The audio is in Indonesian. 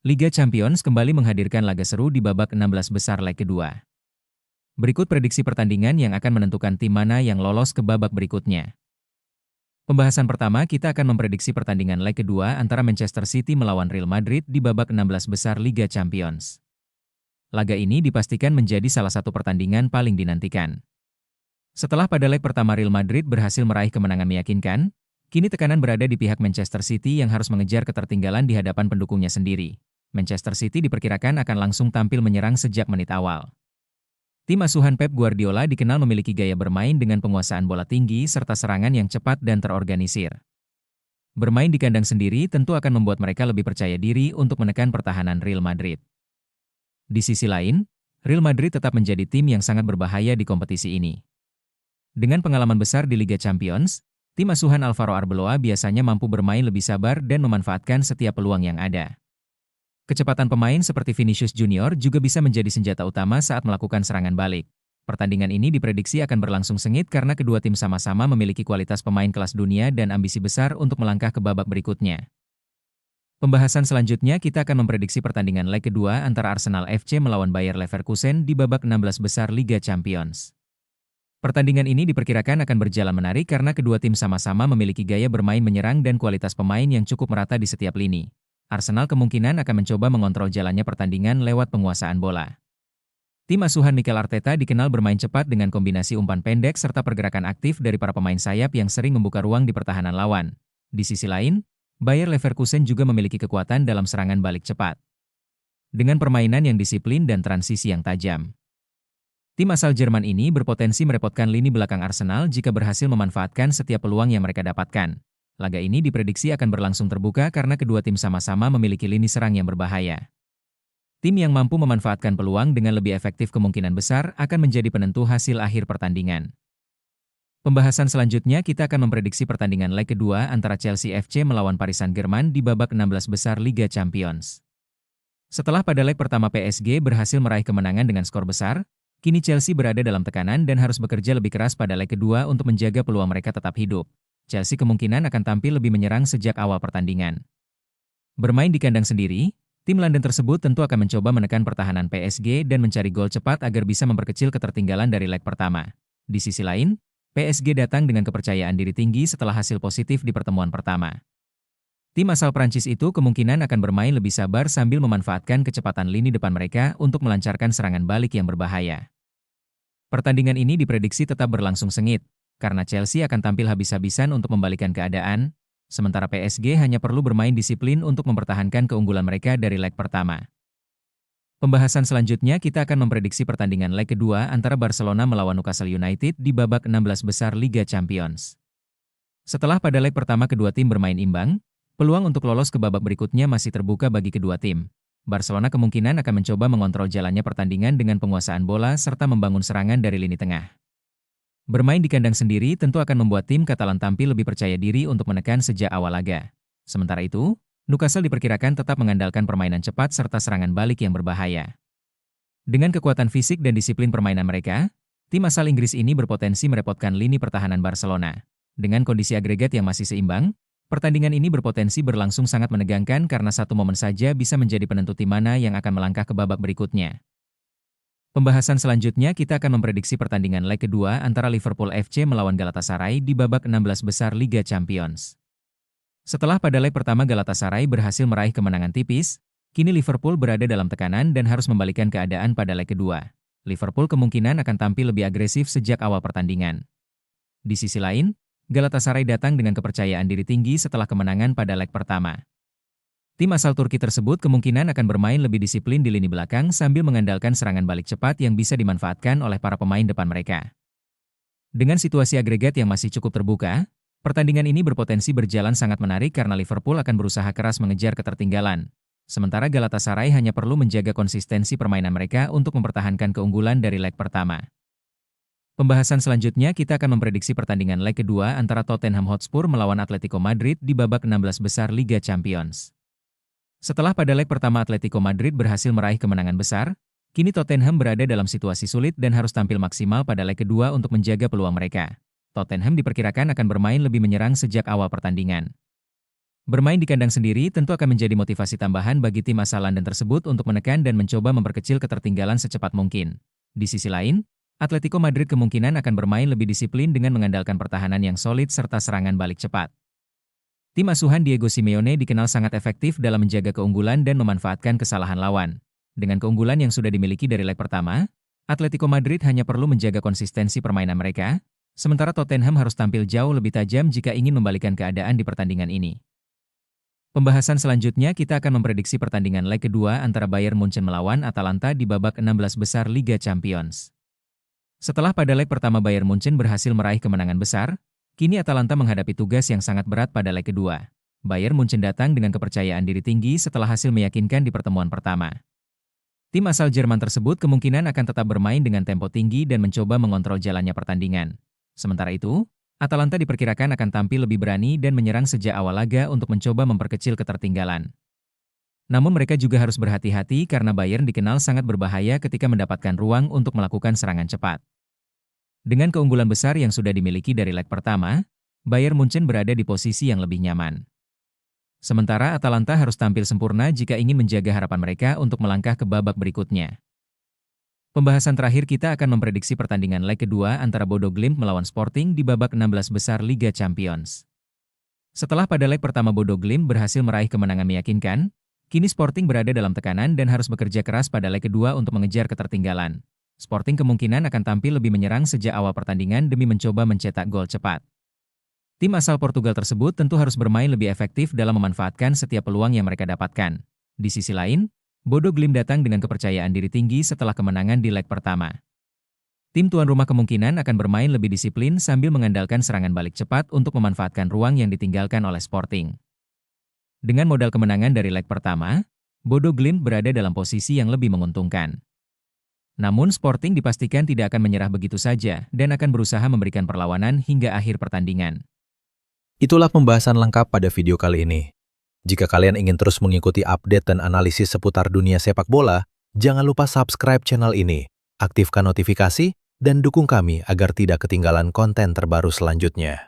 Liga Champions kembali menghadirkan laga seru di babak 16 besar leg kedua. Berikut prediksi pertandingan yang akan menentukan tim mana yang lolos ke babak berikutnya. Pembahasan pertama, kita akan memprediksi pertandingan leg kedua antara Manchester City melawan Real Madrid di babak 16 besar Liga Champions. Laga ini dipastikan menjadi salah satu pertandingan paling dinantikan. Setelah pada leg pertama Real Madrid berhasil meraih kemenangan meyakinkan, kini tekanan berada di pihak Manchester City yang harus mengejar ketertinggalan di hadapan pendukungnya sendiri. Manchester City diperkirakan akan langsung tampil menyerang sejak menit awal. Tim asuhan Pep Guardiola dikenal memiliki gaya bermain dengan penguasaan bola tinggi serta serangan yang cepat dan terorganisir. Bermain di kandang sendiri tentu akan membuat mereka lebih percaya diri untuk menekan pertahanan Real Madrid. Di sisi lain, Real Madrid tetap menjadi tim yang sangat berbahaya di kompetisi ini. Dengan pengalaman besar di Liga Champions, tim asuhan Alvaro Arbeloa biasanya mampu bermain lebih sabar dan memanfaatkan setiap peluang yang ada. Kecepatan pemain seperti Vinicius Junior juga bisa menjadi senjata utama saat melakukan serangan balik. Pertandingan ini diprediksi akan berlangsung sengit karena kedua tim sama-sama memiliki kualitas pemain kelas dunia dan ambisi besar untuk melangkah ke babak berikutnya. Pembahasan selanjutnya kita akan memprediksi pertandingan leg kedua antara Arsenal FC melawan Bayer Leverkusen di babak 16 besar Liga Champions. Pertandingan ini diperkirakan akan berjalan menarik karena kedua tim sama-sama memiliki gaya bermain menyerang dan kualitas pemain yang cukup merata di setiap lini. Arsenal kemungkinan akan mencoba mengontrol jalannya pertandingan lewat penguasaan bola. Tim asuhan Mikel Arteta dikenal bermain cepat dengan kombinasi umpan pendek serta pergerakan aktif dari para pemain sayap yang sering membuka ruang di pertahanan lawan. Di sisi lain, Bayer Leverkusen juga memiliki kekuatan dalam serangan balik cepat. Dengan permainan yang disiplin dan transisi yang tajam. Tim asal Jerman ini berpotensi merepotkan lini belakang Arsenal jika berhasil memanfaatkan setiap peluang yang mereka dapatkan. Laga ini diprediksi akan berlangsung terbuka karena kedua tim sama-sama memiliki lini serang yang berbahaya. Tim yang mampu memanfaatkan peluang dengan lebih efektif kemungkinan besar akan menjadi penentu hasil akhir pertandingan. Pembahasan selanjutnya kita akan memprediksi pertandingan leg kedua antara Chelsea FC melawan Paris Saint-Germain di babak 16 besar Liga Champions. Setelah pada leg pertama PSG berhasil meraih kemenangan dengan skor besar, kini Chelsea berada dalam tekanan dan harus bekerja lebih keras pada leg kedua untuk menjaga peluang mereka tetap hidup. Chelsea kemungkinan akan tampil lebih menyerang sejak awal pertandingan. Bermain di kandang sendiri, tim London tersebut tentu akan mencoba menekan pertahanan PSG dan mencari gol cepat agar bisa memperkecil ketertinggalan dari leg pertama. Di sisi lain, PSG datang dengan kepercayaan diri tinggi setelah hasil positif di pertemuan pertama. Tim asal Prancis itu kemungkinan akan bermain lebih sabar sambil memanfaatkan kecepatan lini depan mereka untuk melancarkan serangan balik yang berbahaya. Pertandingan ini diprediksi tetap berlangsung sengit, karena Chelsea akan tampil habis-habisan untuk membalikkan keadaan, sementara PSG hanya perlu bermain disiplin untuk mempertahankan keunggulan mereka dari leg pertama. Pembahasan selanjutnya kita akan memprediksi pertandingan leg kedua antara Barcelona melawan Newcastle United di babak 16 besar Liga Champions. Setelah pada leg pertama kedua tim bermain imbang, peluang untuk lolos ke babak berikutnya masih terbuka bagi kedua tim. Barcelona kemungkinan akan mencoba mengontrol jalannya pertandingan dengan penguasaan bola serta membangun serangan dari lini tengah. Bermain di kandang sendiri tentu akan membuat tim Katalan tampil lebih percaya diri untuk menekan sejak awal laga. Sementara itu, Newcastle diperkirakan tetap mengandalkan permainan cepat serta serangan balik yang berbahaya. Dengan kekuatan fisik dan disiplin permainan mereka, tim asal Inggris ini berpotensi merepotkan lini pertahanan Barcelona. Dengan kondisi agregat yang masih seimbang, pertandingan ini berpotensi berlangsung sangat menegangkan karena satu momen saja bisa menjadi penentu tim mana yang akan melangkah ke babak berikutnya. Pembahasan selanjutnya kita akan memprediksi pertandingan leg kedua antara Liverpool FC melawan Galatasaray di babak 16 besar Liga Champions. Setelah pada leg pertama Galatasaray berhasil meraih kemenangan tipis, kini Liverpool berada dalam tekanan dan harus membalikkan keadaan pada leg kedua. Liverpool kemungkinan akan tampil lebih agresif sejak awal pertandingan. Di sisi lain, Galatasaray datang dengan kepercayaan diri tinggi setelah kemenangan pada leg pertama. Tim asal Turki tersebut kemungkinan akan bermain lebih disiplin di lini belakang sambil mengandalkan serangan balik cepat yang bisa dimanfaatkan oleh para pemain depan mereka. Dengan situasi agregat yang masih cukup terbuka, pertandingan ini berpotensi berjalan sangat menarik karena Liverpool akan berusaha keras mengejar ketertinggalan. Sementara Galatasaray hanya perlu menjaga konsistensi permainan mereka untuk mempertahankan keunggulan dari leg pertama. Pembahasan selanjutnya kita akan memprediksi pertandingan leg kedua antara Tottenham Hotspur melawan Atletico Madrid di babak 16 besar Liga Champions. Setelah pada leg pertama Atletico Madrid berhasil meraih kemenangan besar, kini Tottenham berada dalam situasi sulit dan harus tampil maksimal pada leg kedua untuk menjaga peluang mereka. Tottenham diperkirakan akan bermain lebih menyerang sejak awal pertandingan. Bermain di kandang sendiri tentu akan menjadi motivasi tambahan bagi tim asal London tersebut untuk menekan dan mencoba memperkecil ketertinggalan secepat mungkin. Di sisi lain, Atletico Madrid kemungkinan akan bermain lebih disiplin dengan mengandalkan pertahanan yang solid serta serangan balik cepat. Tim asuhan Diego Simeone dikenal sangat efektif dalam menjaga keunggulan dan memanfaatkan kesalahan lawan. Dengan keunggulan yang sudah dimiliki dari leg pertama, Atletico Madrid hanya perlu menjaga konsistensi permainan mereka, sementara Tottenham harus tampil jauh lebih tajam jika ingin membalikan keadaan di pertandingan ini. Pembahasan selanjutnya kita akan memprediksi pertandingan leg kedua antara Bayern Munchen melawan Atalanta di babak 16 besar Liga Champions. Setelah pada leg pertama Bayern Munchen berhasil meraih kemenangan besar, kini Atalanta menghadapi tugas yang sangat berat pada leg kedua. Bayern Munchen datang dengan kepercayaan diri tinggi setelah hasil meyakinkan di pertemuan pertama. Tim asal Jerman tersebut kemungkinan akan tetap bermain dengan tempo tinggi dan mencoba mengontrol jalannya pertandingan. Sementara itu, Atalanta diperkirakan akan tampil lebih berani dan menyerang sejak awal laga untuk mencoba memperkecil ketertinggalan. Namun mereka juga harus berhati-hati karena Bayern dikenal sangat berbahaya ketika mendapatkan ruang untuk melakukan serangan cepat. Dengan keunggulan besar yang sudah dimiliki dari leg pertama, Bayern Munchen berada di posisi yang lebih nyaman. Sementara Atalanta harus tampil sempurna jika ingin menjaga harapan mereka untuk melangkah ke babak berikutnya. Pembahasan terakhir kita akan memprediksi pertandingan leg kedua antara Bodo Glimt melawan Sporting di babak 16 besar Liga Champions. Setelah pada leg pertama Bodo Glimt berhasil meraih kemenangan meyakinkan, kini Sporting berada dalam tekanan dan harus bekerja keras pada leg kedua untuk mengejar ketertinggalan. Sporting kemungkinan akan tampil lebih menyerang sejak awal pertandingan demi mencoba mencetak gol cepat. Tim asal Portugal tersebut tentu harus bermain lebih efektif dalam memanfaatkan setiap peluang yang mereka dapatkan. Di sisi lain, Bodo Glimt datang dengan kepercayaan diri tinggi setelah kemenangan di leg pertama. Tim tuan rumah kemungkinan akan bermain lebih disiplin sambil mengandalkan serangan balik cepat untuk memanfaatkan ruang yang ditinggalkan oleh Sporting. Dengan modal kemenangan dari leg pertama, Bodo Glimt berada dalam posisi yang lebih menguntungkan. Namun Sporting dipastikan tidak akan menyerah begitu saja dan akan berusaha memberikan perlawanan hingga akhir pertandingan. Itulah pembahasan lengkap pada video kali ini. Jika kalian ingin terus mengikuti update dan analisis seputar dunia sepak bola, jangan lupa subscribe channel ini, aktifkan notifikasi, dan dukung kami agar tidak ketinggalan konten terbaru selanjutnya.